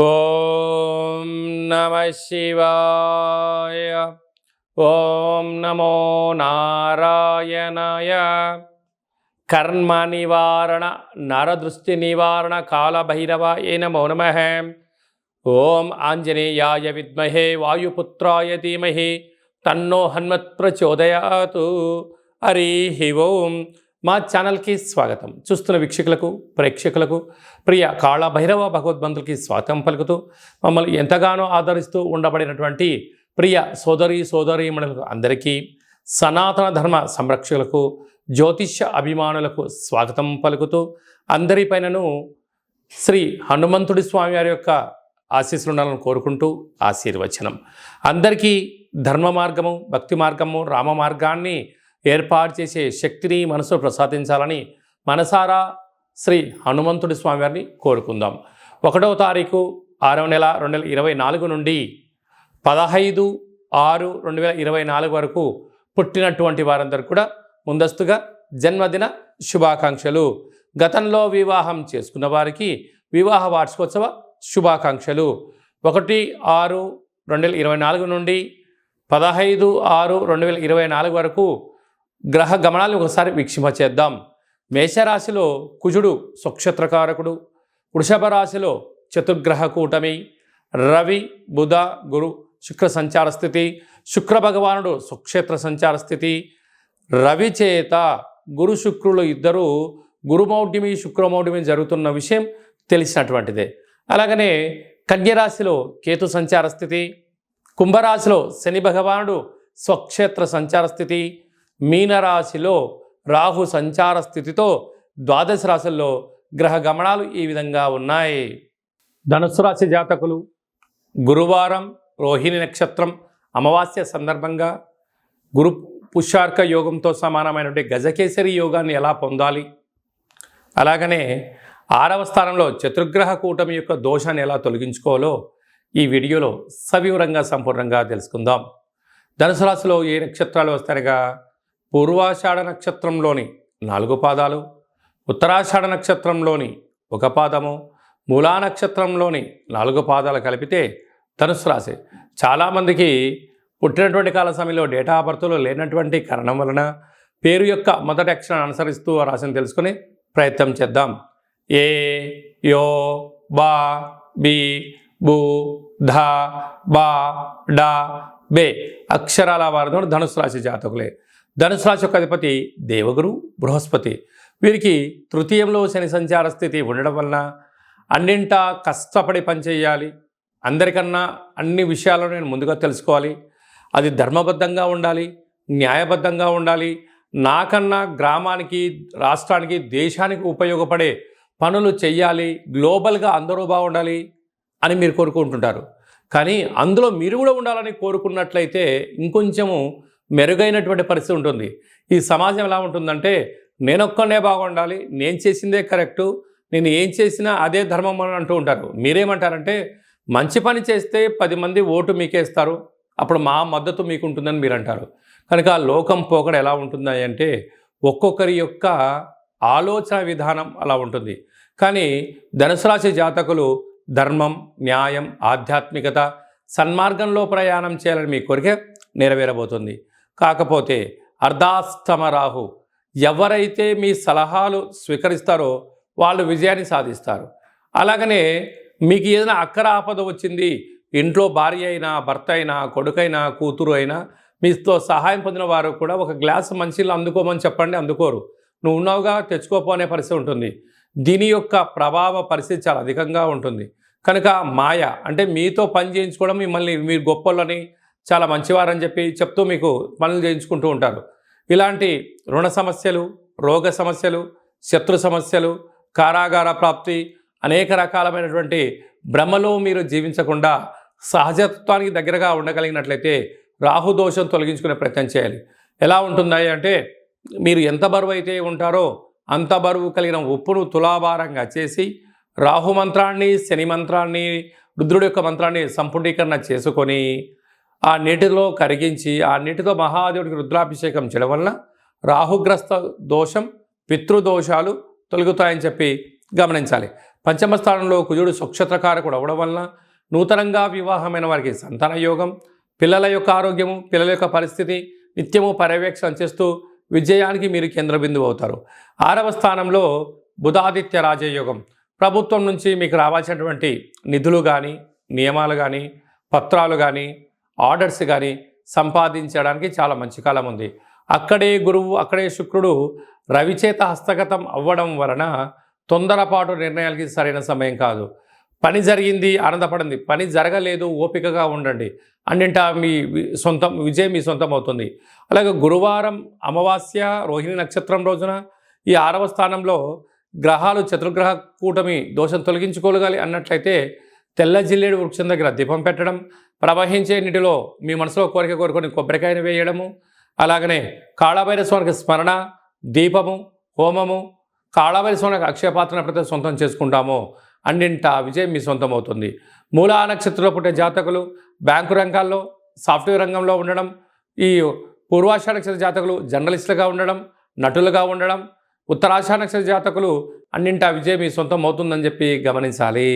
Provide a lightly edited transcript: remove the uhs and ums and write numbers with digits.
ఓం నమ శివాయ. ఓం నమో నారాయణాయ. కర్మ నివారణ నరదృష్టి నివారణ కాళభైరవాయ నమో నమః. ఓం ఆంజనేయాయ విద్మహే వాయుపుత్రాయ ధీమహి తన్నో హనుమత్ ప్రచోదయాతు. హరి ఓం. మా ఛానల్కి స్వాగతం. చూస్తున్న వీక్షకులకు ప్రేక్షకులకు ప్రియ కాళభైరవ భగవద్బంధులకి స్వాగతం పలుకుతూ మమ్మల్ని ఎంతగానో ఆదరిస్తూ ఉండబడినటువంటి ప్రియ సోదరీమణులకు అందరికీ, సనాతన ధర్మ సంరక్షకులకు, జ్యోతిష్య అభిమానులకు స్వాగతం పలుకుతూ అందరిపైనను శ్రీ హనుమంతుడి స్వామి వారి యొక్క ఆశీస్సులు ఉండాలని కోరుకుంటూ ఆశీర్వచనం. అందరికీ ధర్మ మార్గము, భక్తి మార్గము, రామ మార్గాన్ని ఏర్పాటు చేసే శక్తిని మనసు ప్రసాదించాలని మనసారా శ్రీ హనుమంతుడి స్వామి వారిని కోరుకుందాం. 1వ తారీఖు 6వ నెల 2024 నుండి 15/6/2024 వరకు పుట్టినటువంటి వారందరూ కూడా ముందస్తుగా జన్మదిన శుభాకాంక్షలు. గతంలో వివాహం చేసుకున్న వారికి వివాహ వార్షికోత్సవ శుభాకాంక్షలు. 1/6/2024 నుండి 15/6/2024 వరకు గ్రహ గమనాలను ఒకసారి వీక్షింపచేద్దాం. మేషరాశిలో కుజుడు స్వక్షేత్రకారకుడు, వృషభ రాశిలో చతుర్గ్రహ కూటమి, రవి బుధ గురు శుక్ర సంచార స్థితి, శుక్ర భగవానుడు స్వక్షేత్ర సంచార స్థితి. రవి చేత గురు శుక్రులు ఇద్దరు గురుమౌఢ్యమి శుక్రమౌఢ్యమి జరుగుతున్న విషయం తెలిసినటువంటిదే. అలాగనే కన్యరాశిలో కేతు సంచార స్థితి, కుంభరాశిలో శని భగవానుడు స్వక్షేత్ర సంచార స్థితి, మీనరాశిలో రాహు సంచార స్థితితో ద్వాదశ రాశుల్లో గ్రహ గమనాలు ఈ విధంగా ఉన్నాయి. ధనుస్సు రాశి జాతకులు గురువారం రోహిణి నక్షత్రం అమావాస్య సందర్భంగా గురు పుష్యార్క యోగంతో సమానమైనటువంటి గజకేసరి యోగాన్ని ఎలా పొందాలి, అలాగనే 6వ స్థానంలో చతుర్గ్రహ కూటమి యొక్క దోషాన్ని ఎలా తొలగించుకోవాలో ఈ వీడియోలో సవివరంగా సంపూర్ణంగా తెలుసుకుందాం. ధనుసు రాశిలో ఏ నక్షత్రాలు వస్తాయనగా పూర్వాషాఢ నక్షత్రంలోని 4 పాదాలు, ఉత్తరాషాఢ నక్షత్రంలోని 1 పాదము, మూలా నక్షత్రంలోని 4 పాదాలు కలిపితే ధనుసు రాశి. చాలామందికి పుట్టినటువంటి కాల సమయంలో డేటా ఆఫ్ బర్త్లో లేనటువంటి కారణం వలన పేరు యొక్క మొదటి అక్షరాన్ని అనుసరిస్తూ ఆ రాశిని తెలుసుకుని ప్రయత్నం చేద్దాం. ఏ, యో, బా, బి, బు, ధ, బా, డా, బే అక్షరాల వారితో ధనుసు రాశి జాతకులే. ధనుసు రాశి యొక్క అధిపతి దేవగురు బృహస్పతి. వీరికి తృతీయంలో శని సంచార స్థితి ఉండడం వలన అన్నింటా కష్టపడి పనిచేయాలి, అందరికన్నా అన్ని విషయాలను నేను ముందుగా తెలుసుకోవాలి, అది ధర్మబద్ధంగా ఉండాలి, న్యాయబద్ధంగా ఉండాలి, నాకన్నా గ్రామానికి, రాష్ట్రానికి, దేశానికి ఉపయోగపడే పనులు చెయ్యాలి, గ్లోబల్గా అందరూ బాగుండాలి అని మీరు కోరుకుంటుంటారు. కానీ అందులో మీరు కూడా ఉండాలని కోరుకున్నట్లయితే ఇంకొంచెము మెరుగైనటువంటి పరిస్థితి ఉంటుంది. ఈ సమాజం ఎలా ఉంటుందంటే నేనొక్కనే బాగుండాలి, నేను చేసిందే కరెక్టు, నేను ఏం చేసినా అదే ధర్మం అని అంటూ ఉంటారు. మీరేమంటారంటే మంచి పని చేస్తే 10 మంది ఓటు మీకేస్తారు, అప్పుడు మా మద్దతు మీకు ఉంటుందని మీరు అంటారు. కనుక లోకం పోకడ ఎలా ఉంటుంది అంటే ఒక్కొక్కరి యొక్క ఆలోచన విధానం అలా ఉంటుంది. కానీ ధనుసు రాశి జాతకులు ధర్మం, న్యాయం, ఆధ్యాత్మికత, సన్మార్గంలో ప్రయాణం చేయాలని మీ కోరిక నెరవేరబోతుంది. కాకపోతే అర్ధాష్టమ రాహు ఎవరైతే మీ సలహాలు స్వీకరిస్తారో వాళ్ళు విజయాన్ని సాధిస్తారు. అలాగనే మీకు ఏదైనా అక్కర ఆపద వచ్చింది, ఇంట్లో భార్య అయినా, భర్త అయినా, కొడుకైనా, కూతురు అయినా మీతో సహాయం పొందిన వారు కూడా ఒక గ్లాసు మంచినీళ్ళు అందుకోమని చెప్పండి, అందుకోరు. నువ్వు ఉన్నావుగా తెచ్చుకోపో అనే పరిస్థితి ఉంటుంది. దీని యొక్క ప్రభావ పరిస్థితి చాలా అధికంగా ఉంటుంది. కనుక మాయ అంటే మీతో పని చేయించుకోవడం, మిమ్మల్ని మీరు గొప్పలని, చాలా మంచివారని చెప్తూ మీకు పనులు చేయించుకుంటూ ఉంటారు. ఇలాంటి రుణ సమస్యలు, రోగ సమస్యలు, శత్రు సమస్యలు, కారాగార ప్రాప్తి, అనేక రకాలమైనటువంటి భ్రమలో మీరు జీవించకుండా సహజత్వానికి దగ్గరగా ఉండగలిగినట్లయితే రాహుదోషం తొలగించుకునే ప్రయత్నం చేయాలి. ఎలా ఉంటుందా అంటే మీరు ఎంత బరువు అయితే ఉంటారో అంత బరువు కలిగిన ఉప్పును తులాభారంగా చేసి రాహు మంత్రాన్ని, శని మంత్రాన్ని, రుద్రుడి యొక్క మంత్రాన్ని సంపుటీకరణ చేసుకొని ఆ నీటిలో కరిగించి ఆ నీటితో మహాదేవుడికి రుద్రాభిషేకం చేయడం వలన రాహుగ్రస్త దోషం, పితృదోషాలు తొలగుతాయని చెప్పి గమనించాలి. పంచమ స్థానంలో కుజుడు స్వక్షత్రకారకుడు అవ్వడం వలన నూతనంగా వివాహమైన వారికి సంతాన యోగం, పిల్లల యొక్క ఆరోగ్యము, పిల్లల యొక్క పరిస్థితి నిత్యము పర్యవేక్షణ చేస్తూ విజయానికి మీరు కేంద్ర బిందువు అవుతారు. 6వ స్థానంలో బుధాదిత్య రాజయోగం, ప్రభుత్వం నుంచి మీకు రావాల్సినటువంటి నిధులు కానీ, నియమాలు కానీ, పత్రాలు కానీ, ఆర్డర్స్ కానీ సంపాదించడానికి చాలా మంచి కాలం ఉంది. అక్కడే గురువు, అక్కడే శుక్రుడు రవిచేత హస్తగతం అవ్వడం వలన తొందరపాటు నిర్ణయాలకి సరైన సమయం కాదు. పని జరిగింది ఆనందపడండి, పని జరగలేదు ఓపికగా ఉండండి, అన్నింటా మీ సొంతం విజయం మీ సొంతం అవుతుంది. అలాగే గురువారం అమావాస్య రోహిణి నక్షత్రం రోజున ఈ 6వ స్థానంలో గ్రహాలు చతుర్గ్రహ కూటమి దోషం తొలగించుకోగలి అన్నట్లయితే తెల్ల జిల్లేడు వృక్షం దగ్గర దీపం పెట్టడం, ప్రవహించే నీటిలో మీ మనసులో కోరిక కోరుకొని కొబ్బరికాయను వేయడము, అలాగనే కాళభైరవ స్వామికి స్మరణ, దీపము, హోమము, కాళభైరవ స్వామికి అక్షయపాత్రను ఎప్పుడైతే సొంతం చేసుకుంటామో అన్నింటా విజయం మీ సొంతం అవుతుంది. మూలా నక్షత్రంలో పుట్టే జాతకులు బ్యాంకు రంగాల్లో, సాఫ్ట్వేర్ రంగంలో ఉండడం, ఈ పూర్వాషాఢ నక్షత్ర జాతకులు జర్నలిస్టులుగా ఉండడం, నటులుగా ఉండడం, ఉత్తరాషాఢ నక్షత్ర జాతకులు అన్నింటా విజయం మీ సొంతం అవుతుందని చెప్పి గమనించాలి.